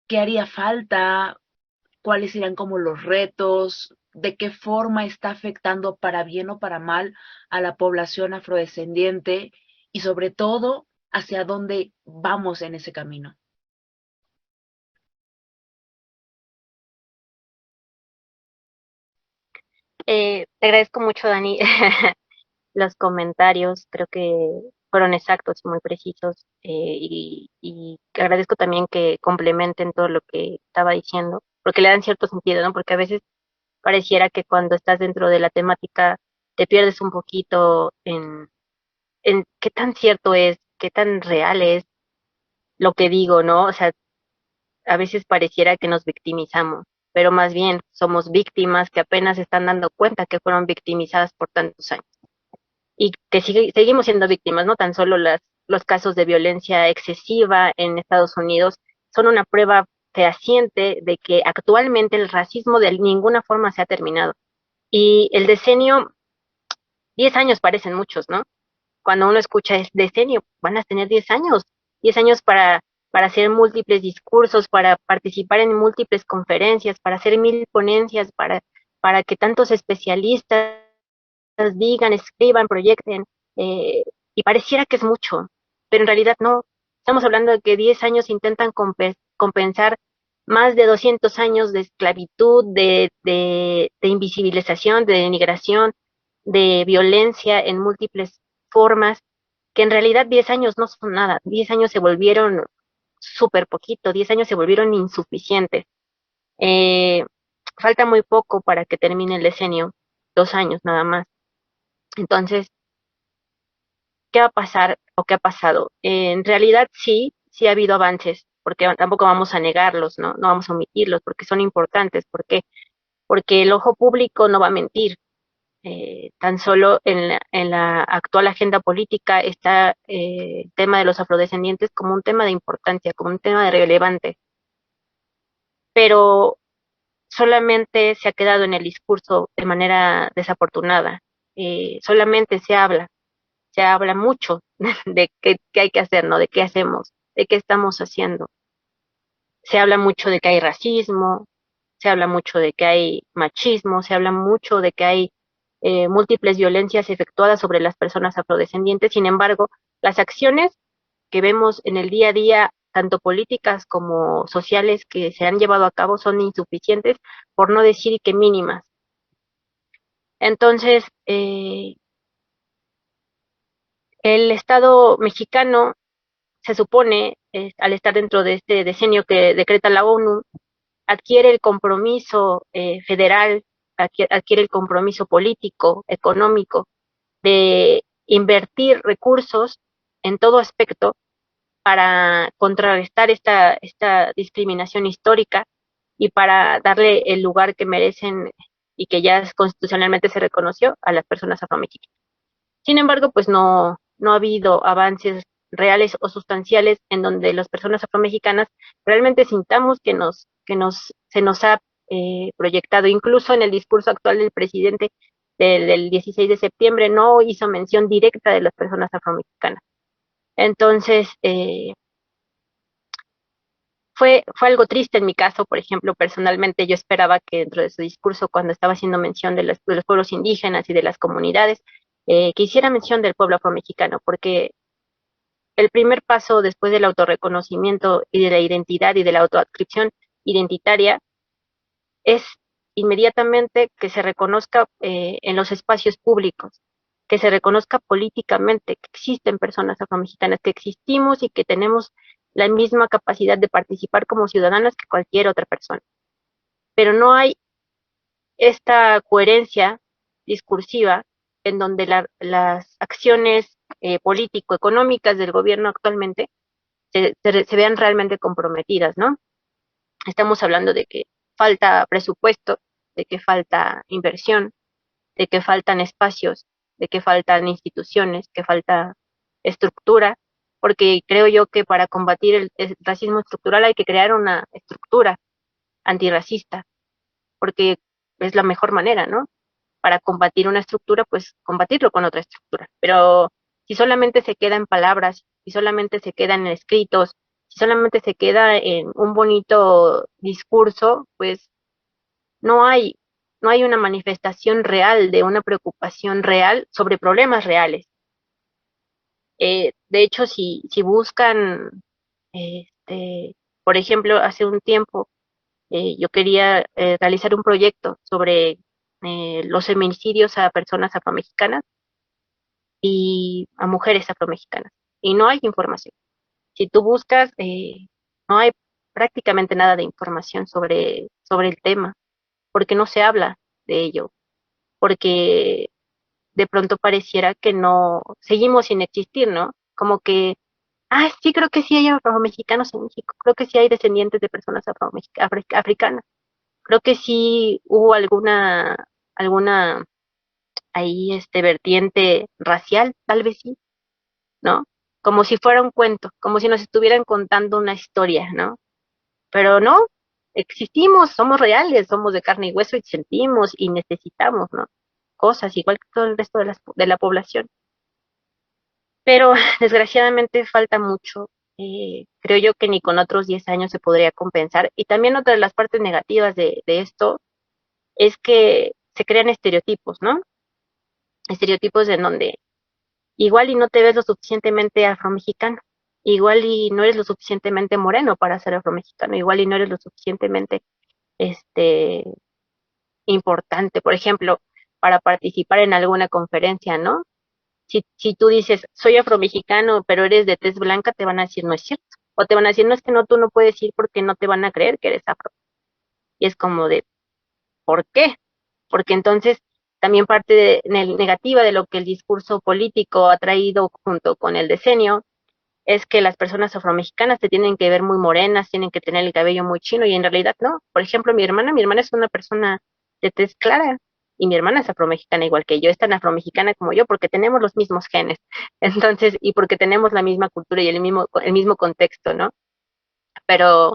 ¿Qué haría falta? ¿Cuáles serían como los retos? ¿De qué forma está afectando para bien o para mal a la población afrodescendiente? Y sobre todo, ¿hacia dónde vamos en ese camino? Te agradezco mucho, Dani, los comentarios. Creo que fueron exactos y muy precisos. Y agradezco también que complementen todo lo que estaba diciendo, porque le dan cierto sentido, ¿no? Porque a veces pareciera que cuando estás dentro de la temática te pierdes un poquito en qué tan cierto es, qué tan real es lo que digo, ¿no? O sea, a veces pareciera que nos victimizamos, pero más bien somos víctimas que apenas se están dando cuenta que fueron victimizadas por tantos años y que seguimos siendo víctimas, no tan solo los casos de violencia excesiva en Estados Unidos son una prueba fehaciente de que actualmente el racismo de ninguna forma se ha terminado. Y el decenio, 10 años parecen muchos, ¿no? Cuando uno escucha el decenio, van a tener 10 años para hacer múltiples discursos, para participar en múltiples conferencias, para hacer 1000 ponencias, para que tantos especialistas digan, escriban, proyecten, y pareciera que es mucho, pero en realidad no. Estamos hablando de que 10 años intentan compensar más de 200 años de esclavitud, de invisibilización, de denigración, de violencia en múltiples formas, que en realidad 10 años no son nada. 10 años se volvieron súper poquito, 10 años se volvieron insuficientes. Falta muy poco para que termine el decenio, 2 años nada más. Entonces, ¿qué va a pasar o qué ha pasado? En realidad sí ha habido avances, porque tampoco vamos a negarlos, ¿no? No vamos a omitirlos, porque son importantes. ¿Por qué? Porque el ojo público no va a mentir. Tan solo en la actual agenda política está el tema de los afrodescendientes como un tema de importancia, como un tema de relevante, pero solamente se ha quedado en el discurso de manera desafortunada. Solamente se habla mucho de qué hay que hacer, ¿no? De qué hacemos, de qué estamos haciendo. Se habla mucho de que hay racismo, se habla mucho de que hay machismo, se habla mucho de que hay múltiples violencias efectuadas sobre las personas afrodescendientes. Sin embargo, las acciones que vemos en el día a día, tanto políticas como sociales que se han llevado a cabo, son insuficientes, por no decir que mínimas. Entonces, el Estado mexicano se supone, al estar dentro de este decenio que decreta la ONU, adquiere el compromiso federal, adquiere el compromiso político, económico, de invertir recursos en todo aspecto para contrarrestar esta discriminación histórica y para darle el lugar que merecen y que ya constitucionalmente se reconoció a las personas afromexicanas. Sin embargo, pues no ha habido avances reales o sustanciales en donde las personas afromexicanas realmente sintamos se nos ha proyectado. Incluso en el discurso actual del presidente del 16 de septiembre no hizo mención directa de las personas afromexicanas. Entonces, fue algo triste en mi caso. Por ejemplo, personalmente yo esperaba que dentro de su discurso, cuando estaba haciendo mención de los pueblos indígenas y de las comunidades, que hiciera mención del pueblo afromexicano, porque el primer paso después del autorreconocimiento y de la identidad y de la autoadscripción identitaria es inmediatamente que se reconozca en los espacios públicos, que se reconozca políticamente que existen personas afromexicanas, que existimos y que tenemos la misma capacidad de participar como ciudadanos que cualquier otra persona. Pero no hay esta coherencia discursiva en donde las acciones político-económicas del gobierno actualmente se vean realmente comprometidas, ¿no? Estamos hablando de que falta presupuesto, de que falta inversión, de que faltan espacios, de que faltan instituciones, que falta estructura, porque creo yo que para combatir el racismo estructural hay que crear una estructura antirracista, porque es la mejor manera, ¿no? Para combatir una estructura, pues combatirlo con otra estructura. Pero si solamente se queda en palabras, si solamente se queda en escritos, si solamente se queda en un bonito discurso, pues no hay, no hay una manifestación real de una preocupación real sobre problemas reales. De hecho, si buscan, por ejemplo, hace un tiempo yo quería realizar un proyecto sobre los feminicidios a personas afromexicanas y a mujeres afromexicanas, y no hay información. Si tú buscas, no hay prácticamente nada de información sobre el tema, porque no se habla de ello, porque de pronto pareciera que no, seguimos sin existir, ¿no? Como que, sí, creo que sí hay afromexicanos en México, creo que sí hay descendientes de personas africanas, creo que sí hubo alguna ahí vertiente racial, tal vez sí, ¿no? Como si fuera un cuento, como si nos estuvieran contando una historia, ¿no? Pero no, existimos, somos reales, somos de carne y hueso y sentimos y necesitamos, ¿no? Cosas igual que todo el resto de la población. Pero desgraciadamente falta mucho. Creo yo que ni con otros 10 años se podría compensar. Y también otra de las partes negativas de esto es que se crean estereotipos, ¿no? Estereotipos en donde igual y no te ves lo suficientemente afromexicano, igual y no eres lo suficientemente moreno para ser afromexicano, igual y no eres lo suficientemente este importante, por ejemplo, para participar en alguna conferencia, ¿no? Si tú dices, soy afromexicano, pero eres de tez blanca, te van a decir, no es cierto. O te van a decir, no, es que no, tú no puedes ir porque no te van a creer que eres afro. Y es como de, ¿por qué? Porque entonces también parte negativa de lo que el discurso político ha traído junto con el decenio es que las personas afromexicanas se tienen que ver muy morenas, tienen que tener el cabello muy chino y en realidad no. Por ejemplo, mi hermana es una persona de tez clara y mi hermana es afromexicana igual que yo, es tan afromexicana como yo porque tenemos los mismos genes. Entonces, y porque tenemos la misma cultura y el mismo contexto, ¿no? Pero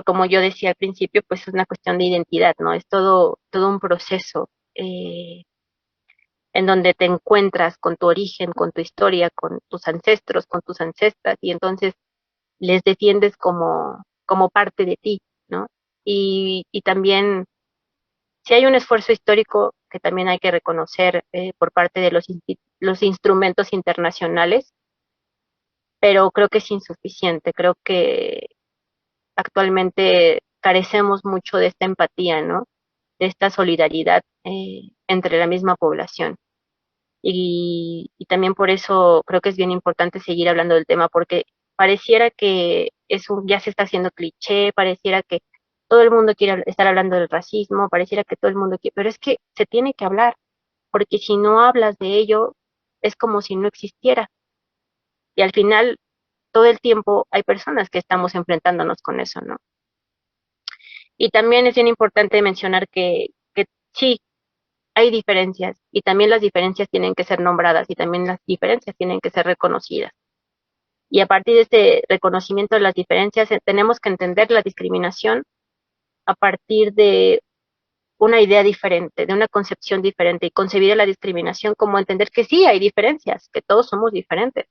como yo decía al principio, pues es una cuestión de identidad, ¿no? Es todo un proceso en donde te encuentras con tu origen, con tu historia, con tus ancestros, con tus ancestras, y entonces les defiendes como parte de ti, ¿no? Y también, si hay un esfuerzo histórico que también hay que reconocer por parte de los instrumentos internacionales, pero creo que es insuficiente, creo que actualmente carecemos mucho de esta empatía, ¿no? De esta solidaridad entre la misma población. Y también por eso creo que es bien importante seguir hablando del tema, porque pareciera que ya se está haciendo cliché, pareciera que todo el mundo quiere estar hablando del racismo, pareciera que todo el mundo quiere, pero es que se tiene que hablar, porque si no hablas de ello, es como si no existiera. Y al final, todo el tiempo hay personas que estamos enfrentándonos con eso, ¿no? Y también es bien importante mencionar que sí, hay diferencias y también las diferencias tienen que ser nombradas y también las diferencias tienen que ser reconocidas. Y a partir de este reconocimiento de las diferencias, tenemos que entender la discriminación a partir de una idea diferente, de una concepción diferente y concebir la discriminación como entender que sí hay diferencias, que todos somos diferentes,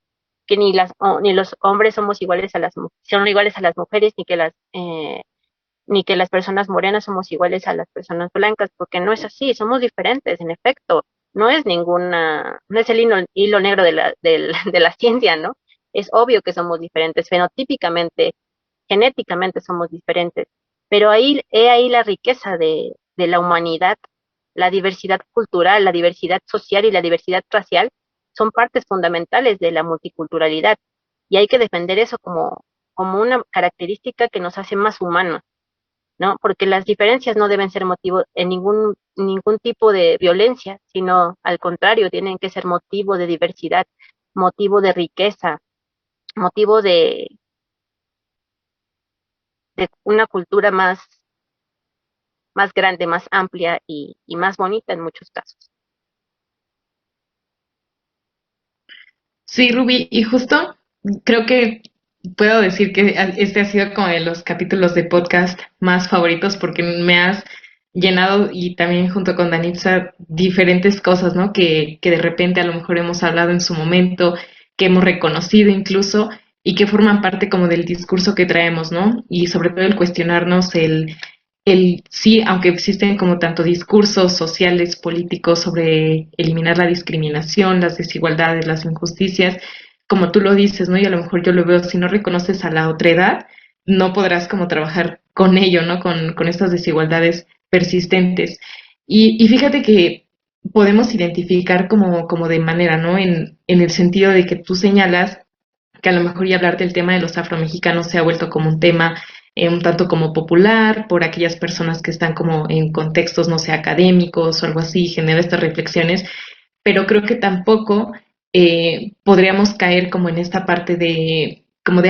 que ni los hombres somos iguales son iguales a las mujeres, ni que las personas morenas somos iguales a las personas blancas, porque no es así, somos diferentes, en efecto, no es el hilo negro de la ciencia, ¿no? Es obvio que somos diferentes, fenotípicamente, genéticamente somos diferentes, pero he ahí la riqueza de la humanidad, la diversidad cultural, la diversidad social y la diversidad racial son partes fundamentales de la multiculturalidad, y hay que defender eso como una característica que nos hace más humanos, ¿no? Porque las diferencias no deben ser motivo en ningún tipo de violencia, sino al contrario, tienen que ser motivo de diversidad, motivo de riqueza, motivo de una cultura más grande, más amplia y más bonita en muchos casos. Sí, Ruby, y justo creo que puedo decir que este ha sido como de los capítulos de podcast más favoritos porque me has llenado y también junto con Danitza diferentes cosas, ¿no? Que de repente a lo mejor hemos hablado en su momento, que hemos reconocido incluso y que forman parte como del discurso que traemos, ¿no? Y sobre todo el cuestionarnos el sí, aunque existen como tanto discursos sociales, políticos sobre eliminar la discriminación, las desigualdades, las injusticias, como tú lo dices, ¿no? Y a lo mejor yo lo veo, si no reconoces a la otredad, no podrás como trabajar con ello, ¿no? Con estas desigualdades persistentes. Y fíjate que podemos identificar como de manera, ¿no? En el sentido de que tú señalas que a lo mejor ya hablar del tema de los afromexicanos se ha vuelto como un tema un tanto como popular por aquellas personas que están como en contextos, no sé, académicos o algo así, genera estas reflexiones, pero creo que tampoco podríamos caer como en esta parte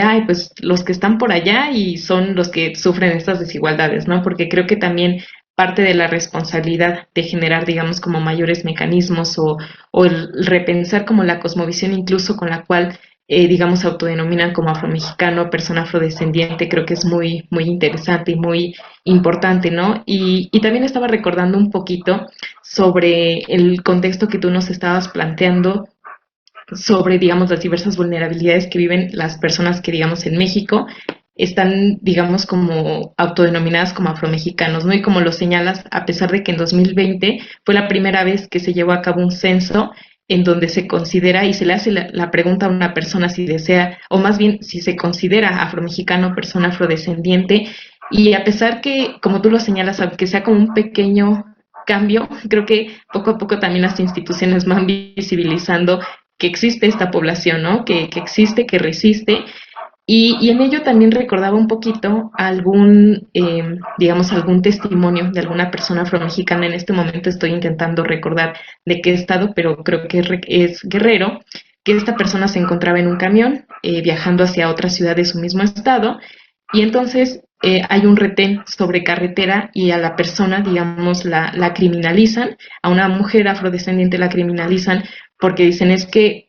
ay, pues los que están por allá y son los que sufren estas desigualdades, ¿no? Porque creo que también parte de la responsabilidad de generar, digamos, como mayores mecanismos o el repensar como la cosmovisión incluso con la cual digamos, se autodenominan como afromexicano, persona afrodescendiente, creo que es muy, muy interesante y muy importante, ¿no? Y también estaba recordando un poquito sobre el contexto que tú nos estabas planteando sobre, digamos, las diversas vulnerabilidades que viven las personas que, digamos, en México están, digamos, como autodenominadas como afromexicanos, ¿no? Y como lo señalas, a pesar de que en 2020 fue la primera vez que se llevó a cabo un censo en donde se considera y se le hace la pregunta a una persona si desea, o más bien si se considera afromexicano, persona afrodescendiente, y a pesar que, como tú lo señalas, aunque sea como un pequeño cambio, creo que poco a poco también las instituciones van visibilizando que existe esta población, ¿no? Que existe, que resiste, Y en ello también recordaba un poquito algún, digamos, algún testimonio de alguna persona afromexicana. En este momento estoy intentando recordar de qué estado, pero creo que es Guerrero, que esta persona se encontraba en un camión viajando hacia otra ciudad de su mismo estado, y entonces hay un retén sobre carretera y a la persona, digamos, la criminalizan, a una mujer afrodescendiente la criminalizan porque dicen es que,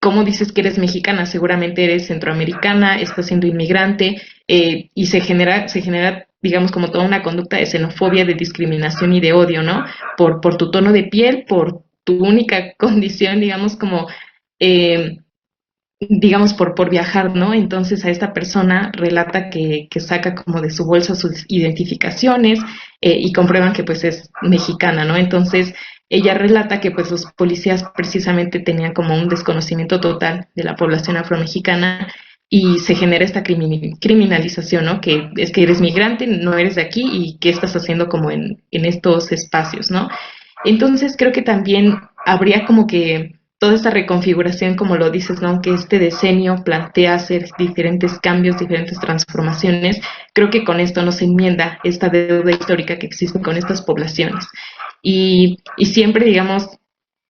¿cómo dices que eres mexicana? Seguramente eres centroamericana, estás siendo inmigrante, y se genera, digamos, como toda una conducta de xenofobia, de discriminación y de odio, ¿no? Por tu tono de piel, por tu única condición, digamos, como eh, digamos, por viajar, ¿no? Entonces a esta persona relata que saca como de su bolsa sus identificaciones, y comprueban que pues es mexicana, ¿no? Entonces ella relata que pues los policías precisamente tenían como un desconocimiento total de la población afromexicana y se genera esta criminalización, ¿no? Que es que eres migrante, no eres de aquí y qué estás haciendo como en estos espacios, ¿no? Entonces creo que también habría como que toda esta reconfiguración, como lo dices, ¿no? Que este decenio plantea hacer diferentes cambios, diferentes transformaciones. Creo que con esto no se enmienda esta deuda histórica que existe con estas poblaciones. Y siempre, digamos,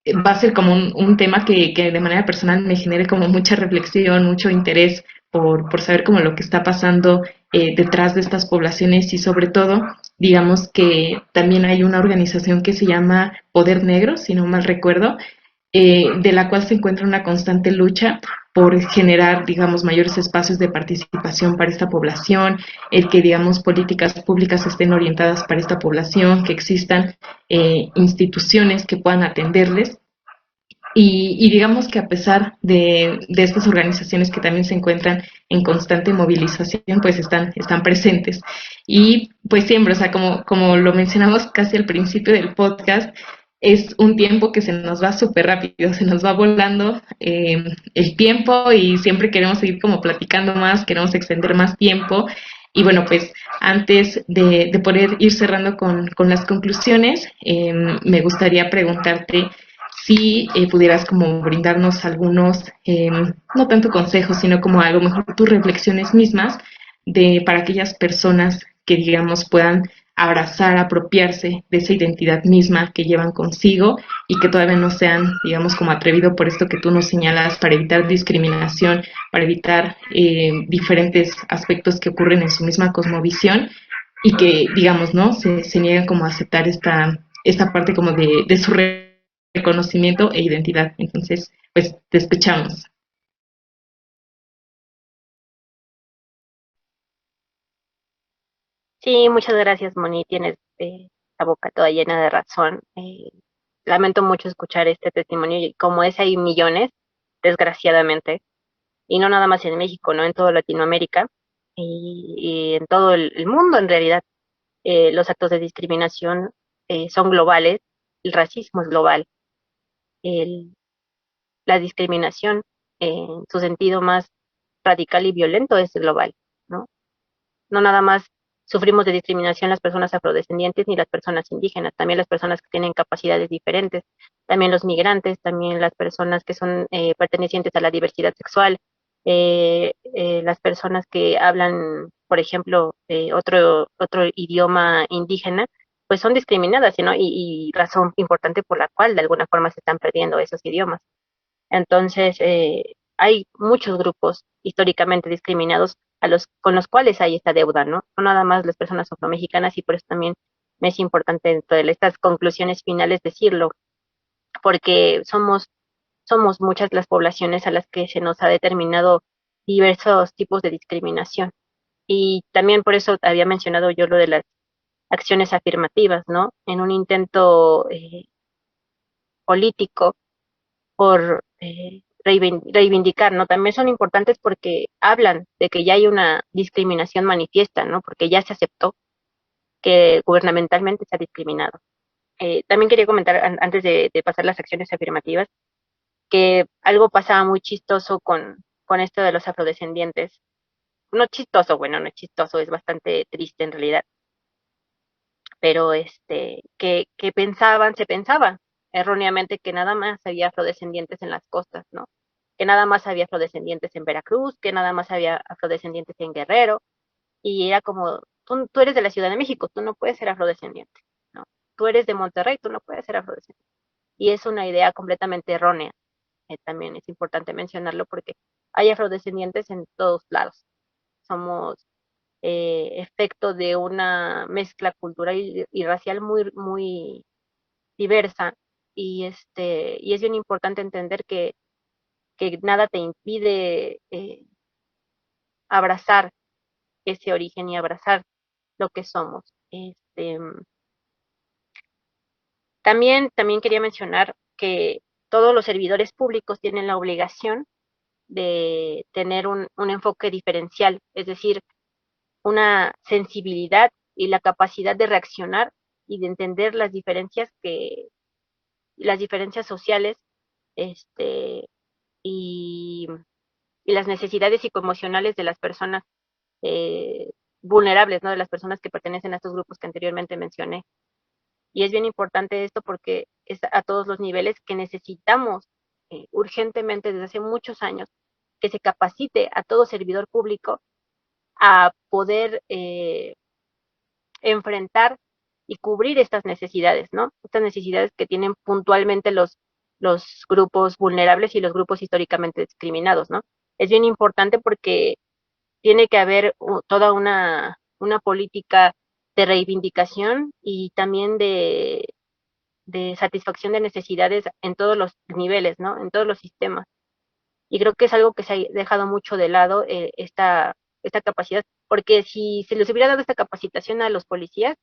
va a ser como un tema que de manera personal me genere como mucha reflexión, mucho interés por saber como lo que está pasando detrás de estas poblaciones y sobre todo, digamos que también hay una organización que se llama Poder Negro, si no mal recuerdo, de la cual se encuentra una constante lucha por generar, digamos, mayores espacios de participación para esta población, el que, digamos, políticas públicas estén orientadas para esta población, que existan instituciones que puedan atenderles. Y digamos que a pesar de estas organizaciones que también se encuentran en constante movilización, pues están presentes. Y pues siempre, o sea, como lo mencionamos casi al principio del podcast, es un tiempo que se nos va súper rápido, se nos va volando el tiempo y siempre queremos seguir como platicando más, queremos extender más tiempo. Y bueno, pues antes de poder ir cerrando con las conclusiones, me gustaría preguntarte si pudieras como brindarnos algunos, no tanto consejos, sino como a lo mejor tus reflexiones mismas para aquellas personas que, digamos, puedan abrazar, apropiarse de esa identidad misma que llevan consigo y que todavía no sean, digamos, como atrevido por esto que tú nos señalas, para evitar discriminación, para evitar diferentes aspectos que ocurren en su misma cosmovisión y que, digamos, ¿no? Se niegan como a aceptar esta parte como de su reconocimiento e identidad. Entonces, pues te escuchamos. Sí, muchas gracias, Moni. Tienes la boca toda llena de razón. Lamento mucho escuchar este testimonio y como es hay millones, desgraciadamente, y no nada más en México, ¿no? En toda Latinoamérica y en todo el mundo en realidad. Los actos de discriminación son globales, el racismo es global, el- la discriminación en su sentido más radical y violento es global, ¿no? No nada más sufrimos de discriminación las personas afrodescendientes ni las personas indígenas, también las personas que tienen capacidades diferentes, también los migrantes, también las personas que son pertenecientes a la diversidad sexual, las personas que hablan, por ejemplo, otro idioma indígena, pues son discriminadas, ¿no? Y razón importante por la cual de alguna forma se están perdiendo esos idiomas. Entonces, hay muchos grupos históricamente discriminados con los cuales hay esta deuda, ¿no? No nada más las personas afromexicanas y por eso también me es importante dentro de estas conclusiones finales decirlo, porque somos muchas las poblaciones a las que se nos ha determinado diversos tipos de discriminación. Y también por eso había mencionado yo lo de las acciones afirmativas, ¿no? En un intento político por reivindicar, ¿no? También son importantes porque hablan de que ya hay una discriminación manifiesta, ¿no? Porque ya se aceptó que gubernamentalmente se ha discriminado. También quería comentar, antes de pasar las acciones afirmativas, que algo pasaba muy chistoso con esto de los afrodescendientes. No chistoso, bueno, no es chistoso, es bastante triste en realidad, pero se pensaba erróneamente que nada más había afrodescendientes en las costas, ¿no? que nada más había afrodescendientes en Veracruz, que nada más había afrodescendientes en Guerrero, y era como, tú eres de la Ciudad de México, tú no puedes ser afrodescendiente, ¿no? Tú eres de Monterrey, tú no puedes ser afrodescendiente. Y es una idea completamente errónea. También es importante mencionarlo porque hay afrodescendientes en todos lados. Somos efecto de una mezcla cultural y racial muy diversa. Y es bien importante entender que nada te impide abrazar ese origen y abrazar lo que somos. También quería mencionar que todos los servidores públicos tienen la obligación de tener un enfoque diferencial, es decir, una sensibilidad y la capacidad de reaccionar y de entender las diferencias sociales, este, y, y las necesidades psicoemocionales de las personas eh, vulnerables, ¿no? De las personas que pertenecen a estos grupos que anteriormente mencioné. Y es bien importante esto porque es a todos los niveles que necesitamos urgentemente desde hace muchos años que se capacite a todo servidor público a poder enfrentar y cubrir estas necesidades, ¿no? Estas necesidades que tienen puntualmente los grupos vulnerables y los grupos históricamente discriminados, ¿no? Es bien importante porque tiene que haber toda una política de reivindicación y también de satisfacción de necesidades en todos los niveles, ¿no? En todos los sistemas. Y creo que es algo que se ha dejado mucho de lado, esta capacidad, porque si se les hubiera dado esta capacitación a los policías,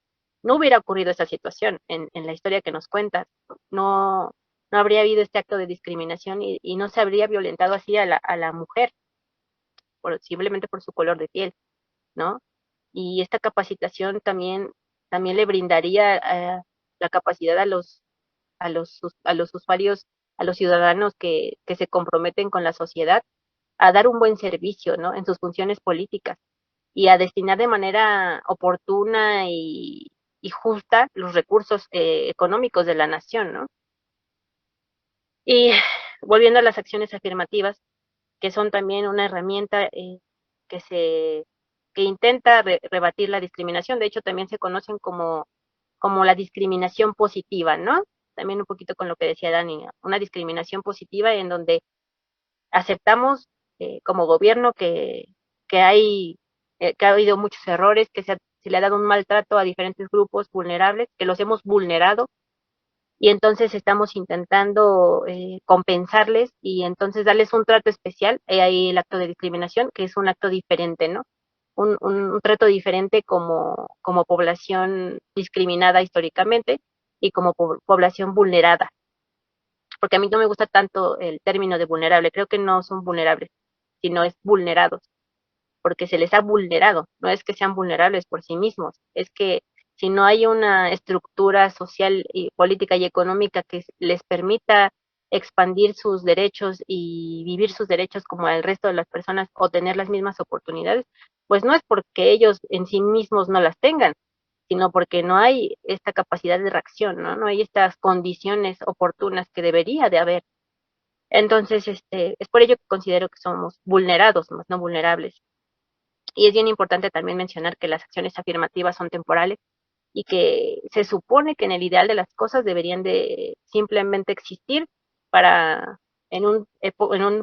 no hubiera ocurrido esta situación en la historia que nos cuentas. No, no habría habido este acto de discriminación y no se habría violentado así a la mujer, simplemente por su color de piel, ¿no? Y esta capacitación también le brindaría la capacidad a los usuarios, a los ciudadanos que se comprometen con la sociedad a dar un buen servicio, ¿no? En sus funciones políticas y a destinar de manera oportuna y justa los recursos económicos de la nación, ¿no? Y volviendo a las acciones afirmativas, que son también una herramienta que se que intenta rebatir la discriminación. De hecho, también se conocen como la discriminación positiva, ¿no? También un poquito con lo que decía Dani, una discriminación positiva en donde aceptamos como gobierno que ha habido muchos errores, se le ha dado un maltrato a diferentes grupos vulnerables, que los hemos vulnerado y entonces estamos intentando compensarles y entonces darles un trato especial. Ahí el acto de discriminación, que es un acto diferente, ¿no? Un trato diferente como población discriminada históricamente y como población vulnerada. Porque a mí no me gusta tanto el término de vulnerable, creo que no son vulnerables, sino es vulnerados, porque se les ha vulnerado, no es que sean vulnerables por sí mismos, es que si no hay una estructura social y política y económica que les permita expandir sus derechos y vivir sus derechos como el resto de las personas o tener las mismas oportunidades, pues no es porque ellos en sí mismos no las tengan, sino porque no hay esta capacidad de reacción, ¿no? No hay estas condiciones oportunas que debería de haber. Entonces, es por ello que considero que somos vulnerados, más no vulnerables. Y es bien importante también mencionar que las acciones afirmativas son temporales y que se supone que en el ideal de las cosas deberían de simplemente existir para, en un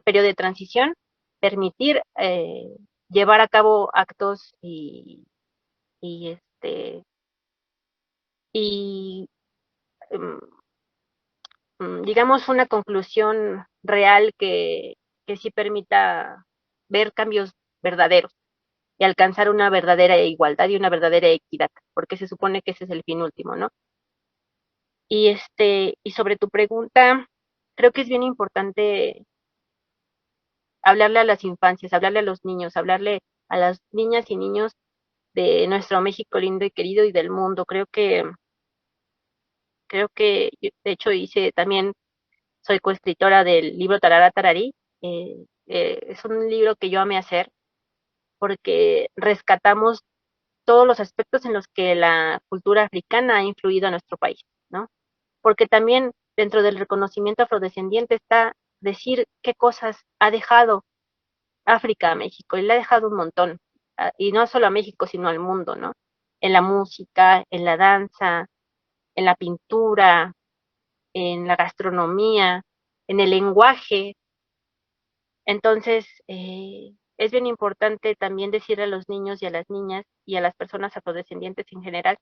periodo de transición, permitir llevar a cabo actos y y mm, digamos una conclusión real que sí permita ver cambios verdaderos y alcanzar una verdadera igualdad y una verdadera equidad, porque se supone que ese es el fin último, ¿no? Y sobre tu pregunta, creo que es bien importante hablarle a las infancias, hablarle a los niños, hablarle a las niñas y niños de nuestro México lindo y querido y del mundo. Creo que de hecho hice también, soy coescritora del libro Tarara Tararí. Es un libro que yo amé hacer porque rescatamos todos los aspectos en los que la cultura africana ha influido a nuestro país, ¿no? Porque también dentro del reconocimiento afrodescendiente está decir qué cosas ha dejado África a México, y le ha dejado un montón, y no solo a México, sino al mundo, ¿no? En la música, en la danza, en la pintura, en la gastronomía, en el lenguaje. Entonces, es bien importante también decirle a los niños y a las niñas y a las personas afrodescendientes en general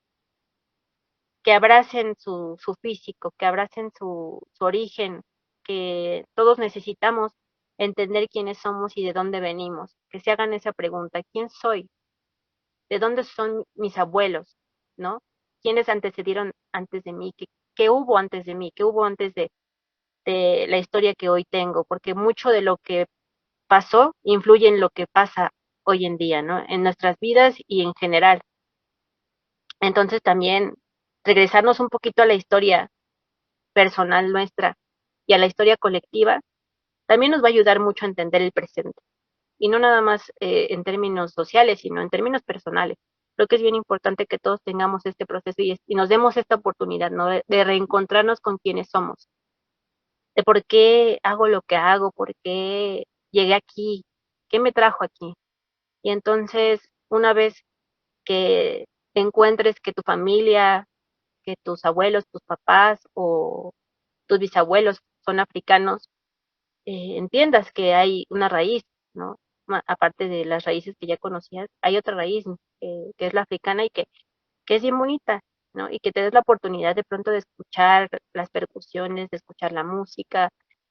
que abracen su físico, que abracen su origen, que todos necesitamos entender quiénes somos y de dónde venimos, que se hagan esa pregunta: ¿quién soy? ¿De dónde son mis abuelos? ¿No? ¿Quiénes antecedieron antes de mí? ¿Qué hubo antes de mí? ¿Qué hubo antes de la historia que hoy tengo? Porque mucho de lo que pasó influye en lo que pasa hoy en día, ¿no? En nuestras vidas y en general. Entonces también regresarnos un poquito a la historia personal nuestra y a la historia colectiva también nos va a ayudar mucho a entender el presente. Y no nada más en términos sociales, sino en términos personales. Creo que es bien importante que todos tengamos este proceso y nos demos esta oportunidad, ¿no? De reencontrarnos con quienes somos, de por qué hago lo que hago, por qué llegué aquí, qué me trajo aquí. Y entonces, una vez que encuentres que tu familia, que tus abuelos, tus papás o tus bisabuelos son africanos, entiendas que hay una raíz, ¿no? Aparte de las raíces que ya conocías, hay otra raíz, que es la africana y que es bien bonita, ¿no? Y que te des la oportunidad de pronto de escuchar las percusiones, de escuchar la música,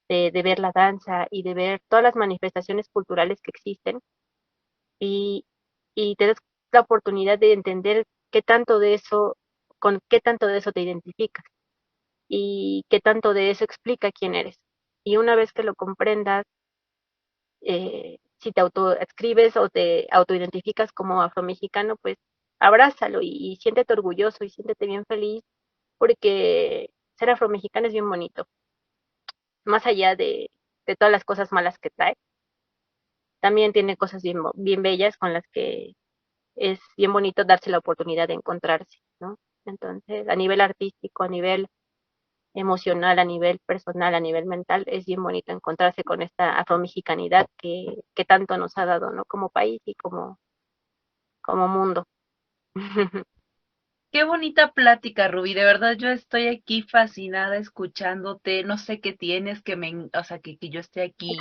de ver la danza y de ver todas las manifestaciones culturales que existen, y, y te des la oportunidad de entender qué tanto de eso, con qué tanto de eso te identificas y qué tanto de eso explica quién eres. Y una vez que lo comprendas, si te autoescribes o te autoidentificas como afromexicano, pues abrázalo y siéntete orgulloso y siéntete bien feliz, porque ser afromexicano es bien bonito. Más allá de todas las cosas malas que trae, también tiene cosas bien bellas con las que es bien bonito darse la oportunidad de encontrarse, ¿no? Entonces, a nivel artístico, a nivel emocional, a nivel personal, a nivel mental, es bien bonito encontrarse con esta afromexicanidad que tanto nos ha dado, ¿no? Como país y como mundo. Qué bonita plática, Rubí. De verdad, yo estoy aquí fascinada escuchándote. No sé qué tienes o sea, que yo esté aquí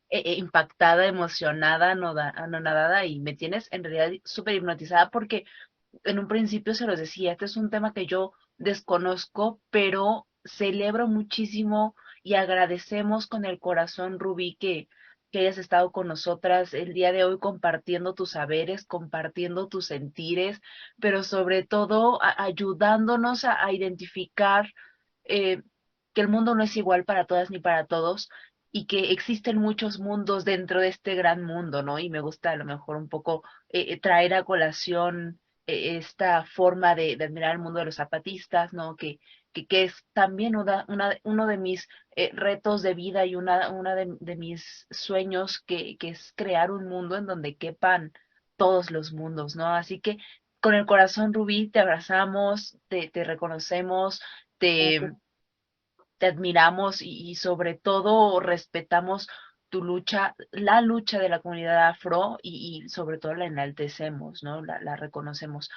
impactada, emocionada, anonadada y me tienes en realidad súper hipnotizada porque en un principio se los decía, este es un tema que yo desconozco, pero celebro muchísimo y agradecemos con el corazón, Rubí, que hayas estado con nosotras el día de hoy compartiendo tus saberes, compartiendo tus sentires, pero sobre todo ayudándonos a identificar eh, que el mundo no es igual para todas ni para todos y que existen muchos mundos dentro de este gran mundo, ¿no? Y me gusta a lo mejor un poco traer a colación esta forma de admirar el mundo de los zapatistas, ¿no? Que es también uno de mis retos de vida y una de mis sueños, que es crear un mundo en donde quepan todos los mundos, ¿no? Así que con el corazón, Rubí, te abrazamos, te reconocemos, te, te admiramos y sobre todo respetamos tu lucha, la lucha de la comunidad afro y sobre todo la enaltecemos, ¿no? La reconocemos.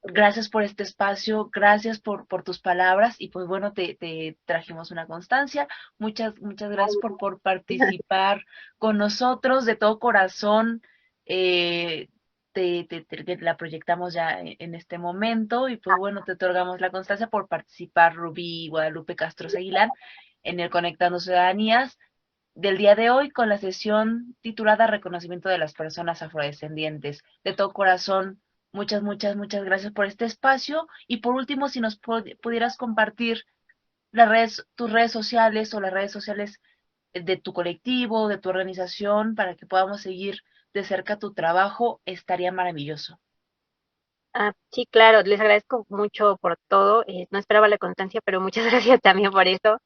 Gracias por este espacio, gracias por tus palabras y pues bueno, te trajimos una constancia. Muchas gracias por participar con nosotros de todo corazón. eh, te la proyectamos ya en este momento y pues bueno, te otorgamos la constancia por participar, Rubí Guadalupe Castros Aguilar, en el Conectando Ciudadanías del día de hoy con la sesión titulada Reconocimiento de las personas afrodescendientes. De todo corazón, muchas gracias por este espacio. Y por último, si nos pudieras compartir tus redes sociales o las redes sociales de tu colectivo, de tu organización, para que podamos seguir de cerca tu trabajo, estaría maravilloso. Sí, claro, les agradezco mucho por todo. No esperaba la constancia, pero muchas gracias también por eso.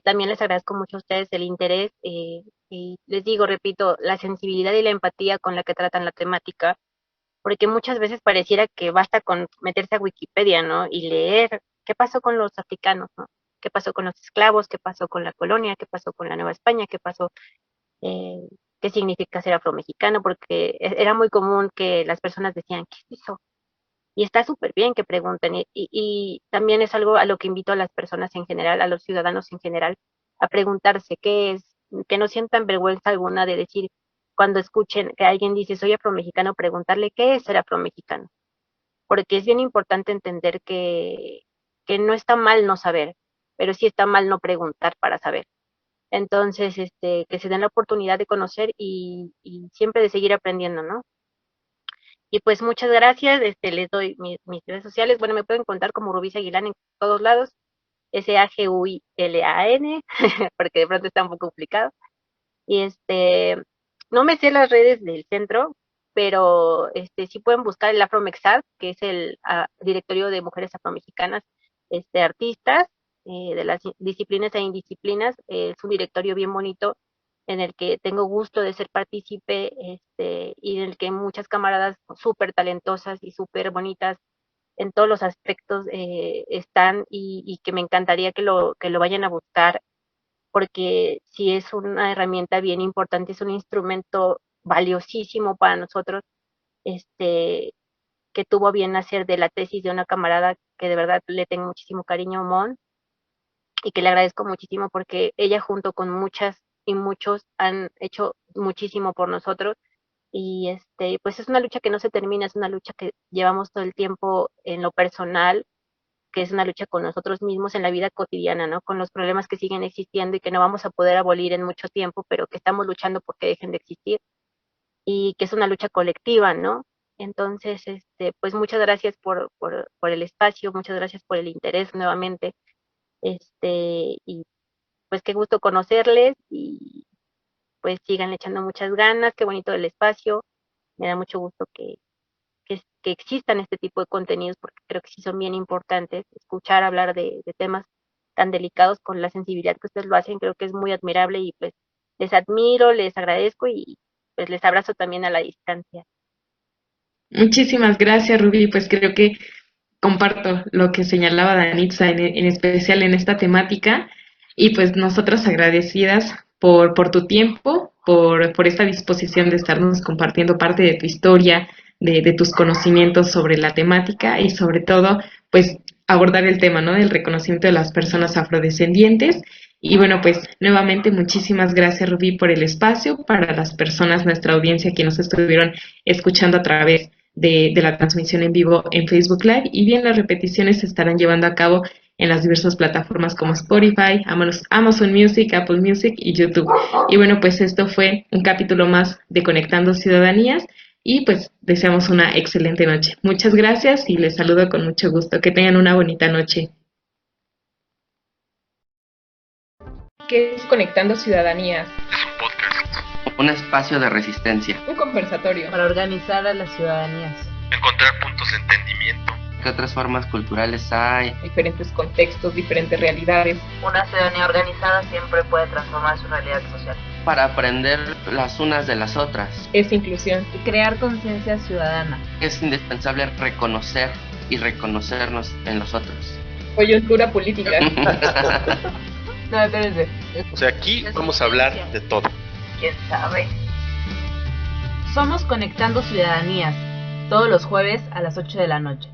También les agradezco mucho a ustedes el interés, y les digo, repito, la sensibilidad y la empatía con la que tratan la temática, porque muchas veces pareciera que basta con meterse a Wikipedia, ¿no? Y leer qué pasó con los africanos, ¿no? qué pasó con los esclavos, qué pasó con la colonia, qué pasó con la Nueva España, qué pasó, eh, qué significa ser afromexicano, porque era muy común que las personas decían, ¿qué es eso? Y está súper bien que pregunten, y también es algo a lo que invito a las personas en general, a los ciudadanos en general, a preguntarse qué es, que no sientan vergüenza alguna de decir, cuando escuchen que alguien dice soy afromexicano, preguntarle qué es ser afromexicano, porque es bien importante entender que no está mal no saber, pero sí está mal no preguntar para saber. Entonces, que se den la oportunidad de conocer y siempre de seguir aprendiendo, ¿no? Y pues muchas gracias, les doy mis redes sociales. Bueno, me pueden contar como Rubí Aguilán en todos lados, Saguilan, porque de pronto está un poco complicado. Y no me sé las redes del centro, pero sí pueden buscar el Afromexad, que es el directorio de mujeres afromexicanas, artistas, de las disciplinas e indisciplinas. Es un directorio bien bonito en el que tengo gusto de ser partícipe, y en el que muchas camaradas súper talentosas y súper bonitas en todos los aspectos están, y que me encantaría que lo vayan a buscar, porque sí es una herramienta bien importante, es un instrumento valiosísimo para nosotros, que tuvo bien hacer de la tesis de una camarada que de verdad le tengo muchísimo cariño, Mon, y que le agradezco muchísimo porque ella junto con muchas y muchos han hecho muchísimo por nosotros. Y pues es una lucha que no se termina, es una lucha que llevamos todo el tiempo en lo personal, que es una lucha con nosotros mismos en la vida cotidiana, ¿no? Con los problemas que siguen existiendo y que no vamos a poder abolir en mucho tiempo, pero que estamos luchando porque dejen de existir, y que es una lucha colectiva, ¿no? Entonces, pues muchas gracias por el espacio, muchas gracias por el interés nuevamente, y pues qué gusto conocerles, y pues sigan echando muchas ganas, qué bonito el espacio, me da mucho gusto que existan este tipo de contenidos, porque creo que sí son bien importantes. Escuchar hablar de temas tan delicados con la sensibilidad que ustedes lo hacen, creo que es muy admirable, y pues les admiro, les agradezco, y pues les abrazo también a la distancia. Muchísimas gracias, Rubí. Pues creo que comparto lo que señalaba Danitza en especial en esta temática, y pues nosotras agradecidas por tu tiempo, por esta disposición de estarnos compartiendo parte de tu historia, de tus conocimientos sobre la temática, y sobre todo pues abordar el tema, ¿no? Del reconocimiento de las personas afrodescendientes. Y bueno, pues nuevamente muchísimas gracias, Rubí, por el espacio, para las personas, nuestra audiencia que nos estuvieron escuchando a través de la transmisión en vivo en Facebook Live, y bien las repeticiones se estarán llevando a cabo en las diversas plataformas como Spotify, Amazon Music, Apple Music y YouTube. Y bueno, pues esto fue un capítulo más de Conectando Ciudadanías, y pues deseamos una excelente noche. Muchas gracias y les saludo con mucho gusto. Que tengan una bonita noche. ¿Qué es Conectando Ciudadanías? Es un podcast. Un espacio de resistencia. Un conversatorio Para organizar a las ciudadanías. Encontrar puntos de entendimiento. ¿Qué otras formas culturales hay? diferentes contextos, diferentes realidades. Una ciudadanía organizada siempre puede transformar su realidad social. Para aprender las unas de las otras. Es inclusión. Y crear conciencia ciudadana. Es indispensable reconocer y reconocernos en los otros. Coyuntura política. No, espérense. O sea, aquí vamos a hablar de todo. ¿Quién sabe? Somos Conectando Ciudadanías, todos los jueves a las 8 de la noche.